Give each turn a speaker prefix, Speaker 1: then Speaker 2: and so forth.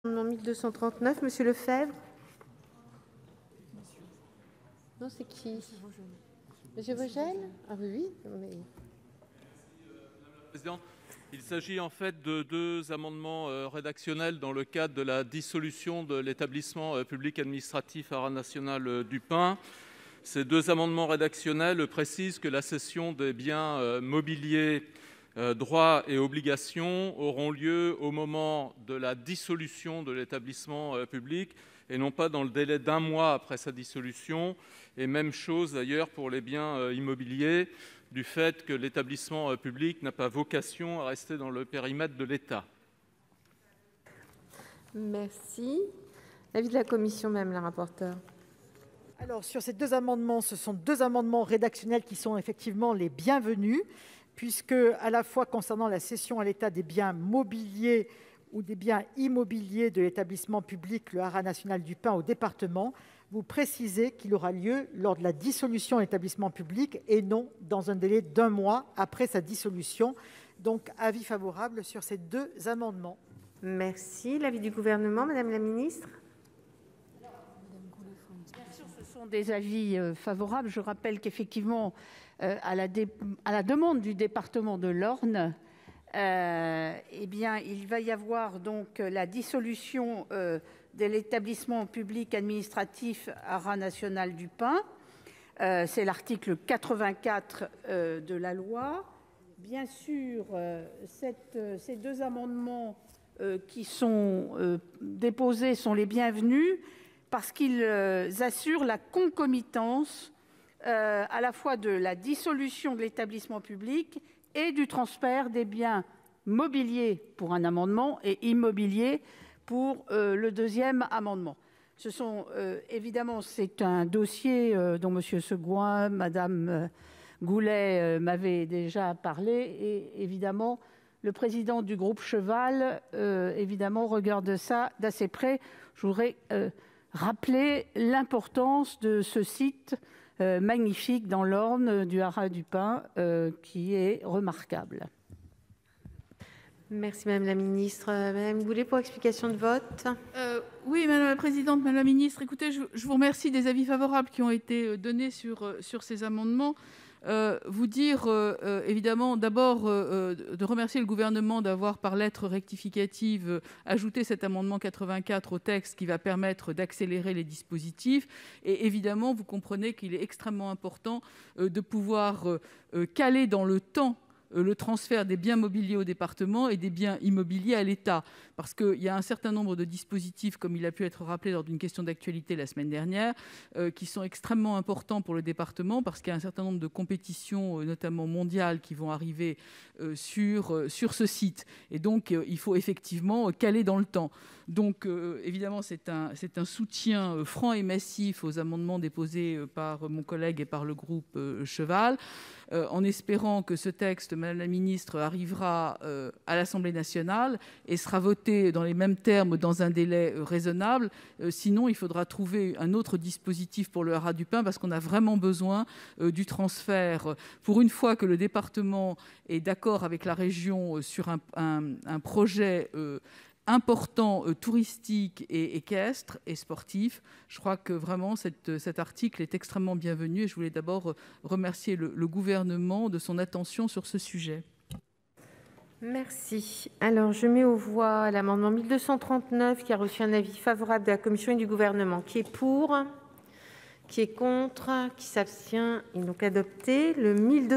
Speaker 1: Amendement 1239, Monsieur Lefebvre. Non, c'est qui? Monsieur Vogel. Ah oui, mais...
Speaker 2: Président, il s'agit en fait de deux amendements rédactionnels dans le cadre de la dissolution de l'établissement public administratif Haras National du Pin. Ces deux amendements rédactionnels précisent que la cession des biens mobiliers, droits et obligations auront lieu au moment de la dissolution de l'établissement public et non pas dans le délai d'1 mois après sa dissolution. Et même chose d'ailleurs pour les biens immobiliers, du fait que l'établissement public n'a pas vocation à rester dans le périmètre de l'État.
Speaker 1: Merci. L'avis de la commission, Madame la rapporteure.
Speaker 3: Alors, sur ces deux amendements, ce sont deux amendements rédactionnels qui sont effectivement les bienvenus, puisque, à la fois concernant la cession à l'État des biens mobiliers ou des biens immobiliers de l'établissement public le Haras National du Pin au département, vous précisez qu'il aura lieu lors de la dissolution de l'établissement public et non dans un délai d'1 mois après sa dissolution. Donc, avis favorable sur ces deux amendements.
Speaker 1: Merci. L'avis du gouvernement, Madame la ministre.
Speaker 4: Bien sûr, ce sont des avis favorables. Je rappelle qu'effectivement, à la demande du département de l'Orne, il va y avoir donc la dissolution de l'établissement public administratif Haras National du Pin. C'est l'article 84 de la loi. Bien sûr, ces deux amendements qui sont déposés sont les bienvenus parce qu'ils assurent la concomitance à la fois de la dissolution de l'établissement public et du transfert des biens mobiliers pour un amendement et immobiliers pour le deuxième amendement. Évidemment, c'est un dossier dont M. Segouin, Mme Goulet m'avaient déjà parlé, et évidemment, le président du groupe Cheval regarde ça d'assez près. Je voudrais rappeler l'importance de ce site magnifique dans l'Orne du Haras du Pin, qui est remarquable.
Speaker 1: Merci Madame la ministre. Madame Goulet pour explication de vote.
Speaker 5: Oui, Madame la présidente, Madame la ministre, écoutez, je vous remercie des avis favorables qui ont été donnés sur ces amendements. Vous dire évidemment d'abord de remercier le gouvernement d'avoir par lettre rectificative ajouté cet amendement 84 au texte qui va permettre d'accélérer les dispositifs, et évidemment vous comprenez qu'il est extrêmement important de pouvoir caler dans le temps le transfert des biens mobiliers au département et des biens immobiliers à l'État. Parce qu'il y a un certain nombre de dispositifs, comme il a pu être rappelé lors d'une question d'actualité la semaine dernière, qui sont extrêmement importants pour le département, parce qu'il y a un certain nombre de compétitions, notamment mondiales, qui vont arriver sur ce site. Et donc, il faut effectivement caler dans le temps. Donc, évidemment, c'est un soutien franc et massif aux amendements déposés par mon collègue et par le groupe Cheval, en espérant que ce texte, Madame la ministre, arrivera à l'Assemblée nationale et sera voté dans les mêmes termes dans un délai raisonnable. Sinon, il faudra trouver un autre dispositif pour le Haras du Pin, parce qu'on a vraiment besoin du transfert. Pour une fois que le département est d'accord avec la région sur un projet important touristique et équestre et sportif, je crois que vraiment cet article est extrêmement bienvenu, et je voulais d'abord remercier le gouvernement de son attention sur ce sujet.
Speaker 1: Merci. Alors, je mets aux voix l'amendement 1239 qui a reçu un avis favorable de la commission et du gouvernement. Qui est pour? Qui est contre? Qui s'abstient? Il est donc adopté. Le 1200